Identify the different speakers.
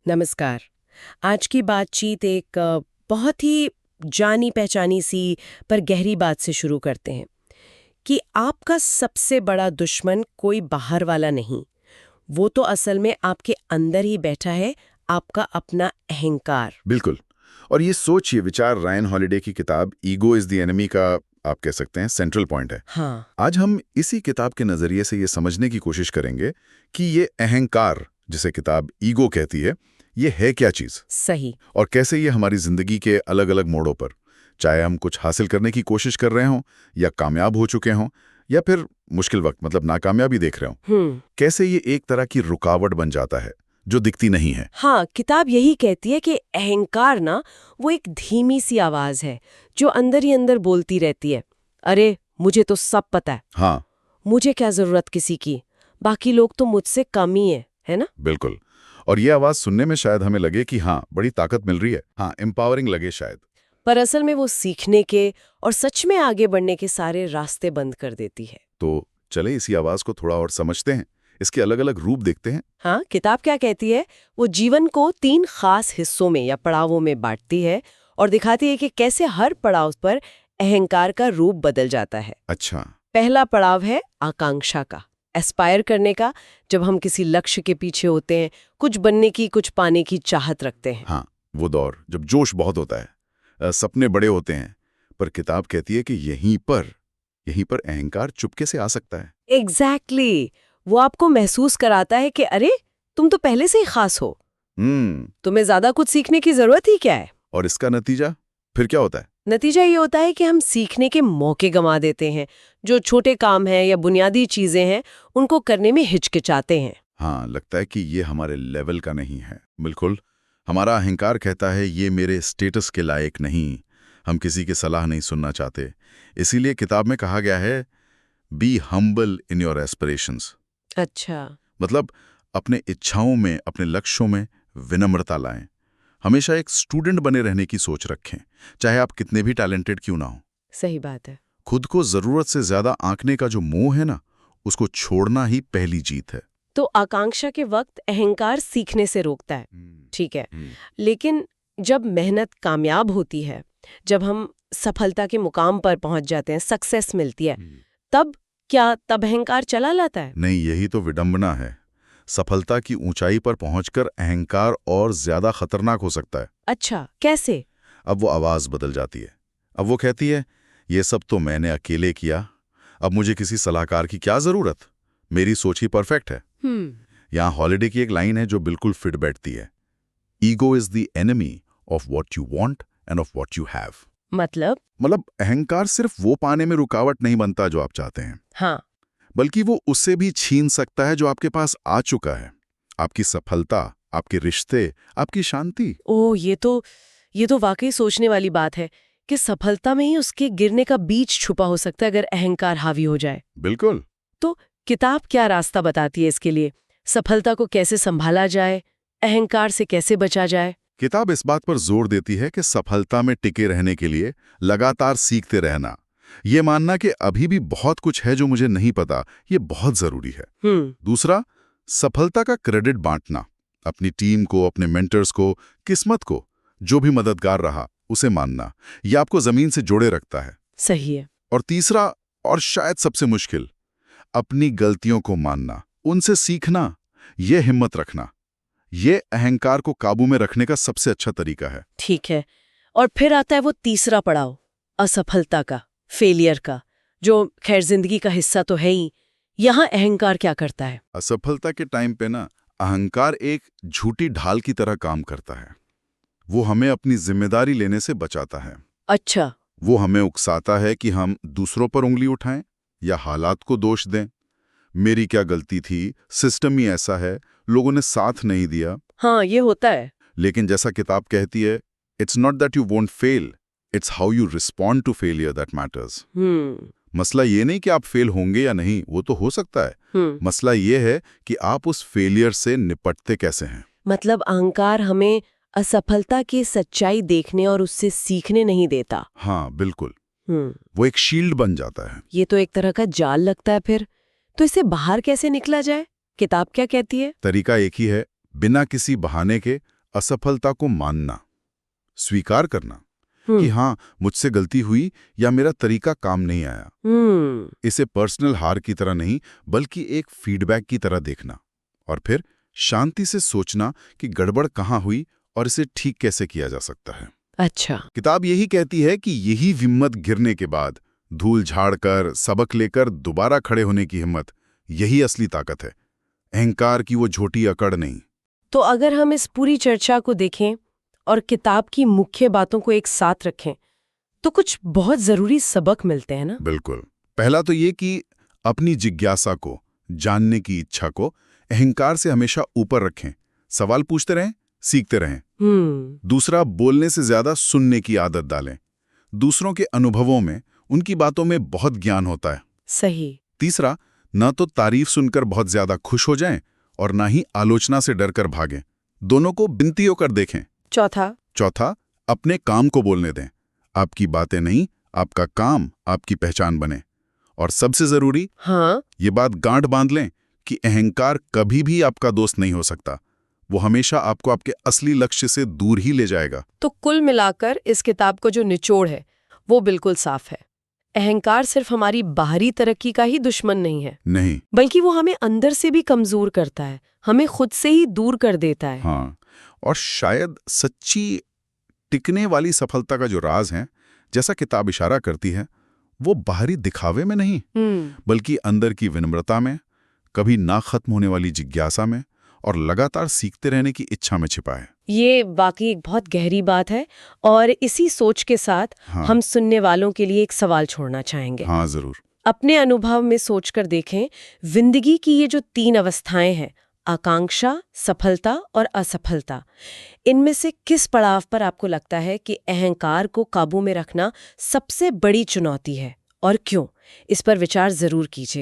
Speaker 1: नमस्कार। आज की बातचीत एक बहुत ही जानी पहचानी सी पर गहरी बात से शुरू करते हैं कि आपका सबसे बड़ा दुश्मन कोई बाहर वाला नहीं, वो तो असल में आपके अंदर ही बैठा है, आपका अपना अहंकार।
Speaker 2: बिल्कुल। और ये सोच, ये विचार रायन हॉलिडे की किताब ईगो इज द एनिमी का आप कह सकते हैं सेंट्रल पॉइंट है।
Speaker 1: हाँ,
Speaker 2: आज हम इसी किताब के नजरिए से ये समझने की कोशिश करेंगे कि ये अहंकार, जिसे किताब ईगो कहती है, ये है क्या चीज
Speaker 1: सही।
Speaker 2: और कैसे ये हमारी जिंदगी के अलग अलग मोड़ों पर, चाहे हम कुछ हासिल करने की कोशिश कर रहे हों या कामयाब हो चुके हों या फिर मुश्किल वक्त मतलब नाकामयाबी देख रहे हों, कैसे ये एक तरह की रुकावट बन जाता है जो दिखती नहीं है।
Speaker 1: हाँ, किताब यही कहती है कि अहंकार ना वो एक धीमी सी आवाज है जो अंदर ही अंदर बोलती रहती है, अरे मुझे तो सब पता है,
Speaker 2: हाँ,
Speaker 1: मुझे क्या जरूरत किसी की, बाकी लोग तो मुझसे कम ही है ना?
Speaker 2: बिल्कुल। और ये आवाज सुनने में शायद हमें लगे कि हाँ, बड़ी ताकत मिल रही है, हाँ, एम्पावरिंग लगे शायद।
Speaker 1: पर असल में वो सीखने के और सच में आगे बढ़ने के सारे रास्ते बंद कर देती है।
Speaker 2: तो चले इसी आवाज को थोड़ा और समझते हैं, इसके अलग अलग रूप देखते हैं।
Speaker 1: हाँ, किताब क्या कहती है? वो जीवन को 3 खास हिस्सों में या पड़ावों में बांटती है और दिखाती है कि कैसे हर पड़ाव पर अहंकार का रूप बदल जाता है।
Speaker 2: अच्छा।
Speaker 1: पहला पड़ाव है आकांक्षा का, एस्पायर करने का, जब हम किसी लक्ष्य के पीछे होते हैं, कुछ बनने की, कुछ पाने की चाहत रखते हैं।
Speaker 2: हाँ, वो दौर जब जोश बहुत होता है, सपने बड़े होते हैं, पर किताब कहती है कि यहीं पर अहंकार चुपके से आ सकता है।
Speaker 1: एग्जैक्टली। वो आपको महसूस कराता है कि अरे तुम तो पहले से ही खास हो, तुम्हें ज्यादा कुछ सीखने की जरूरत ही क्या है।
Speaker 2: और इसका नतीजा फिर क्या होता है?
Speaker 1: नतीजा ये होता है कि हम सीखने के मौके गंवा देते हैं, जो छोटे काम हैं या बुनियादी चीजें हैं उनको करने में हिचकिचाते हैं।
Speaker 2: हाँ, लगता है कि ये हमारे लेवल का नहीं है। बिल्कुल। हमारा अहंकार कहता है ये मेरे स्टेटस के लायक नहीं, हम किसी की सलाह नहीं सुनना चाहते। इसीलिए किताब में कहा गया है, be humble in your aspirations.
Speaker 1: अच्छा।
Speaker 2: मतलब अपने इच्छाओं में, अपने लक्ष्यों में विनम्रता लाएं। हमेशा एक स्टूडेंट बने रहने की सोच रखें, चाहे आप कितने भी टैलेंटेड क्यों ना हो।
Speaker 1: सही बात है।
Speaker 2: खुद को जरूरत से ज्यादा आंकने का जो मोह है ना, उसको छोड़ना ही पहली जीत है।
Speaker 1: तो आकांक्षा के वक्त अहंकार सीखने से रोकता है, ठीक है। लेकिन जब मेहनत कामयाब होती है, जब हम सफलता के मुकाम पर पहुंच जाते हैं, सक्सेस मिलती है, तब क्या तब अहंकार चला लाता है?
Speaker 2: नहीं, यही तो विडंबना है। सफलता की ऊंचाई पर पहुंचकर अहंकार और ज्यादा खतरनाक हो सकता है।
Speaker 1: अच्छा, कैसे?
Speaker 2: अब वो आवाज बदल जाती है। अब वो कहती है, ये सब तो मैंने अकेले किया, अब मुझे किसी सलाहकार की क्या जरूरत, मेरी सोच ही परफेक्ट है। यहाँ हॉलिडे की एक लाइन है जो बिल्कुल फिट बैठती है, ego is the enemy of what you want end of what you have.
Speaker 1: मतलब
Speaker 2: अहंकार सिर्फ वो पाने में रुकावट नहीं बनता जो आप चाहते हैं,
Speaker 1: हाँ,
Speaker 2: बल्कि वो उससे भी छीन सकता है जो आपके पास आ चुका है, आपकी सफलता, आपके रिश्ते, आपकी शांति।
Speaker 1: ओ ये तो वाकई सोचने वाली बात है कि सफलता में ही उसके गिरने का बीज छुपा हो सकता है अगर अहंकार हावी हो जाए।
Speaker 2: बिल्कुल।
Speaker 1: तो किताब क्या रास्ता बताती है इसके लिए? सफलता को कैसे संभाला जाए, अहंकार से कैसे बचा जाए?
Speaker 2: किताब इस बात पर जोर देती है कि सफलता में टिके रहने के लिए लगातार सीखते रहना, ये मानना कि अभी भी बहुत कुछ है जो मुझे नहीं पता, ये बहुत जरूरी है। दूसरा, सफलता का क्रेडिट बांटना, अपनी टीम को, अपने मेंटर्स को, किस्मत को, जो भी मददगार रहा उसे मानना, ये आपको जमीन से जोड़े रखता है।
Speaker 1: सही है।
Speaker 2: और तीसरा, और शायद सबसे मुश्किल, अपनी गलतियों को मानना, उनसे सीखना, ये हिम्मत रखना, ये अहंकार को काबू में रखने का सबसे अच्छा तरीका है।
Speaker 1: ठीक है। और फिर आता है वो तीसरा पड़ाव, असफलता का, फेलियर का, जो खैर जिंदगी का हिस्सा तो है ही। यहाँ अहंकार क्या करता है?
Speaker 2: असफलता के टाइम पे ना, अहंकार एक झूठी ढाल की तरह काम करता है। वो हमें अपनी जिम्मेदारी लेने से बचाता है।
Speaker 1: अच्छा।
Speaker 2: वो हमें उकसाता है कि हम दूसरों पर उंगली उठाएं या हालात को दोष दें। मेरी क्या गलती थी, सिस्टम ही ऐसा है, लोगों ने साथ नहीं दिया।
Speaker 1: हाँ, ये होता है।
Speaker 2: लेकिन जैसा किताब कहती है, it's not that you won't fail, it's how you respond to failure that matters. मसला ये नहीं कि आप फेल होंगे या नहीं, वो तो हो सकता है। मसला ये है कि आप उस फेलियर से निपटते कैसे हैं।
Speaker 1: मतलब अहंकार हमें असफलता की सच्चाई देखने और उससे सीखने नहीं देता।
Speaker 2: हाँ, बिल्कुल। वो एक शील्ड बन जाता है।
Speaker 1: ये तो एक तरह का जाल लगता है फिर। तो इससे बाहर कैसे निकला जाए? किताब क्या कहती है?
Speaker 2: तरीका एक ही है, बिना किसी बहाने के असफलता को मानना, स्वीकार करना कि हाँ, मुझसे गलती हुई या मेरा तरीका काम नहीं आया। इसे पर्सनल हार की तरह नहीं, बल्कि एक फीडबैक की तरह देखना और फिर शांति से सोचना कि गड़बड़ कहाँ हुई और इसे ठीक कैसे किया जा सकता है।
Speaker 1: अच्छा।
Speaker 2: किताब यही कहती है कि यही हिम्मत, गिरने के बाद धूल झाड़कर सबक लेकर दोबारा खड़े होने की हिम्मत, यही असली ताकत है, अहंकार की वो झोटी अकड़ नहीं।
Speaker 1: तो अगर हम इस पूरी चर्चा को देखें और किताब की मुख्य बातों को एक साथ रखें तो कुछ बहुत जरूरी सबक मिलते हैं ना?
Speaker 2: बिल्कुल। पहला तो ये कि अपनी जिज्ञासा को, जानने की इच्छा को अहंकार से हमेशा ऊपर रखें, सवाल पूछते रहें, सीखते रहें। दूसरा, बोलने से ज्यादा सुनने की आदत डालें। दूसरों के अनुभवों में, उनकी बातों में बहुत ज्ञान होता है।
Speaker 1: सही।
Speaker 2: तीसरा, न तो तारीफ सुनकर बहुत ज्यादा खुश हो जाएं और ना ही आलोचना से डरकर भागें। दोनों को बिनती होकर देखें। चौथा, अपने काम को बोलने दें। आपकी बातें नहीं, आपका काम आपकी पहचान बने। और सबसे जरूरी, ये बात गांठ बांध लें कि अहंकार कभी भी आपका दोस्त नहीं हो सकता। वो हमेशा आपको आपके असली लक्ष्य से दूर ही ले जाएगा।
Speaker 1: तो कुल मिलाकर इस किताब को जो निचोड़ है वो बिल्कुल साफ है। अहंकार सिर्फ हमारी बाहरी तरक्की का ही दुश्मन नहीं है,
Speaker 2: नहीं,
Speaker 1: बल्कि वो हमें अंदर से भी कमजोर करता है, हमें खुद से ही दूर कर देता है।
Speaker 2: हाँ, और शायद सच्ची टिकने वाली सफलता का जो राज है, जैसा किताब इशारा करती है, वो बाहरी दिखावे में नहीं, बल्कि अंदर की विनम्रता में, कभी ना खत्म होने वाली जिज्ञासा में और लगातार सीखते रहने की इच्छा में छिपा है।
Speaker 1: ये वाकई एक बहुत गहरी बात है। और इसी सोच के साथ हम सुनने वालों के लिए एक सवाल छोड़ना चाहेंगे।
Speaker 2: हाँ, जरूर।
Speaker 1: अपने अनुभव में सोचकर देखें, जिंदगी की ये जो 3 अवस्थाएं हैं, आकांक्षा, सफलता और असफलता, इनमें से किस पड़ाव पर आपको लगता है कि अहंकार को काबू में रखना सबसे बड़ी चुनौती है और क्यों? इस पर विचार जरूर कीजिए।